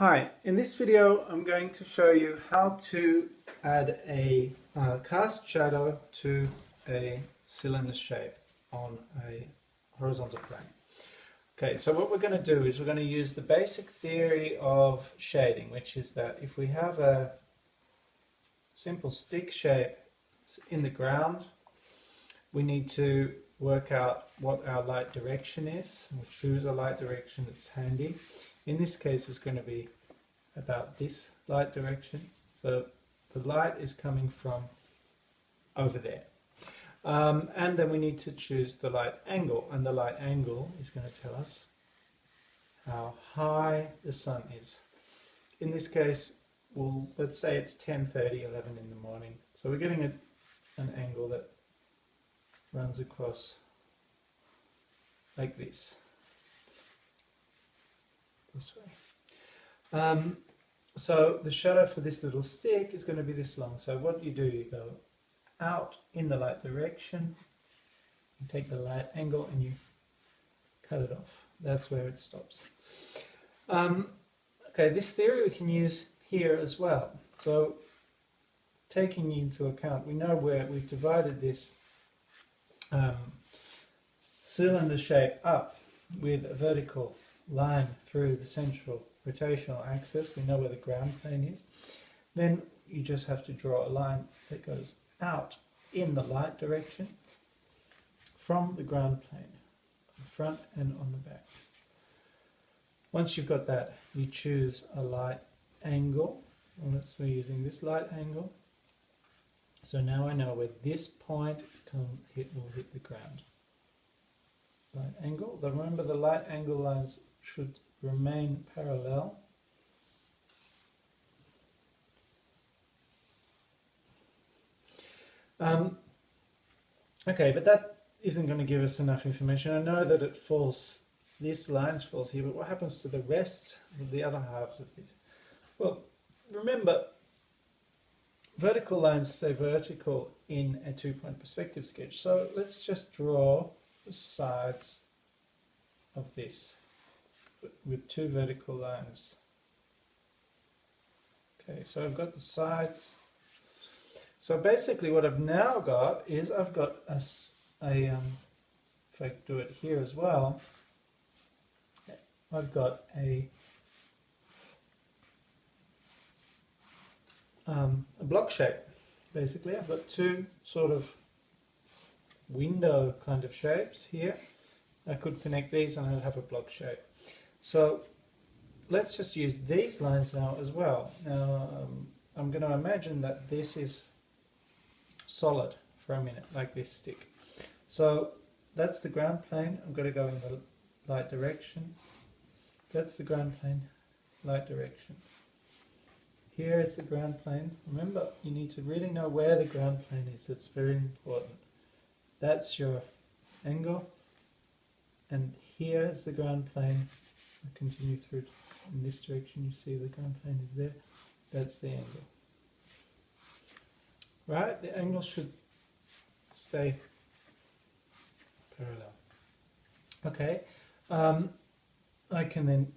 Hi, in this video I'm going to show you how to add a cast shadow to a cylinder shape on a horizontal plane. Okay, so what we're going to do is we're going to use the basic theory of shading, which is that if we have a simple stick shape in the ground, we need to work out what our light direction is. We'll choose a light direction that's handy. In this case, it's going to be about this light direction. So the light is coming from over there. And then we need to choose the light angle, and the light angle is going to tell us how high the sun is. In this case, let's say it's 10:30, 11 in the morning. So we're getting an angle that runs across like this way. So the shadow for this little stick is going to be this long. So what you do, you go out in the light direction, you take the light angle and you cut it off. That's where it stops. Okay, this theory we can use here as well. So taking into account, we know where we've divided this cylinder shape up with a vertical line through the central rotational axis. We know where the ground plane is. Then you just have to draw a line that goes out in the light direction from the ground plane, on the front and on the back. Once you've got that, you choose a light angle. Well, we're using this light angle. So now I know where this point will hit the ground. Light angle. Remember, the light angle lines should remain parallel. Okay, but that isn't going to give us enough information. I know that it falls, this line falls here, but what happens to the rest of the other halves of this? Well, remember, vertical lines stay vertical in a two-point perspective sketch. So let's just draw the sides of this with two vertical lines. Okay, so I've got the sides. So basically what I've now got is I've got if I do it here as well, I've got a block shape. Basically I've got two sort of window kind of shapes here. I could connect these and I'd have a block shape. So let's just use these lines now as well. Now I'm going to imagine that this is solid for a minute, like this stick. So that's the ground plane. I'm going to go in the light direction. That's the ground plane, light direction. Here is the ground plane. Remember, you need to really know where the ground plane is. It's very important. That's your angle. And here is the ground plane. I continue through in this direction. You see the ground plane is there. That's the angle. Right? The angle should stay parallel. Okay. I can then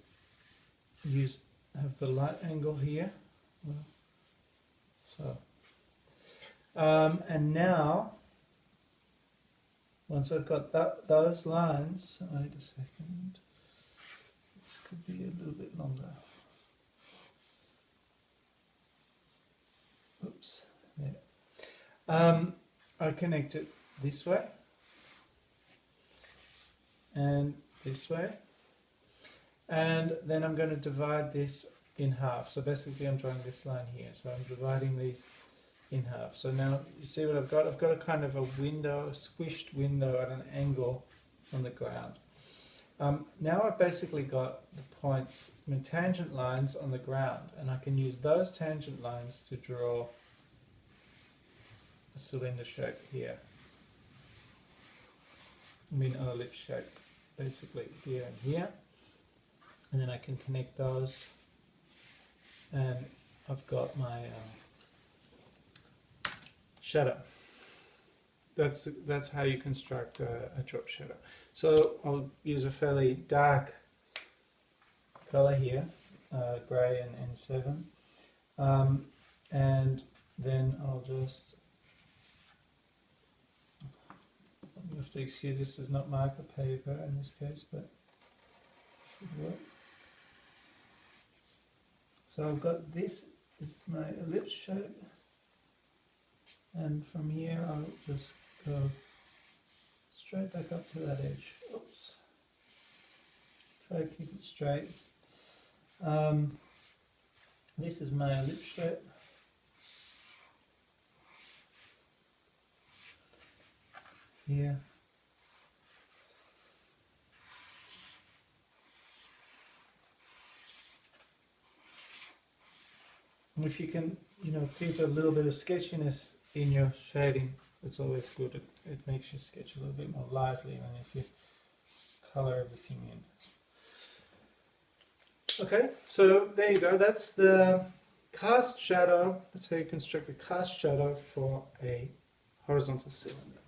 have the light angle here. And now, once I've got those lines, wait a second, this could be a little bit longer. Oops, there. I connect it this way and this way, and then I'm going to divide this in half. So basically I'm drawing this line here, so I'm dividing these in half. So now you see what I've got? I've got a kind of a window, a squished window at an angle on the ground. Now I've basically got the points, tangent lines on the ground, and I can use those tangent lines to draw a cylinder shape here. I mean an ellipse shape, basically here and here. And then I can connect those, and I've got my shadow. That's how you construct a drop shadow. So I'll use a fairly dark color here. grey and N7. And then I'll just, you have to excuse this is not marker paper in this case, but it should work. So I've got this is my ellipse shape, and from here I'll just go straight back up to that edge. Oops. Try to keep it straight. This is my ellipse shape. Here. And if you can, keep a little bit of sketchiness in your shading, it's always good. It makes your sketch a little bit more lively than if you color everything in. Okay, so there you go. That's the cast shadow. That's how you construct a cast shadow for a horizontal cylinder.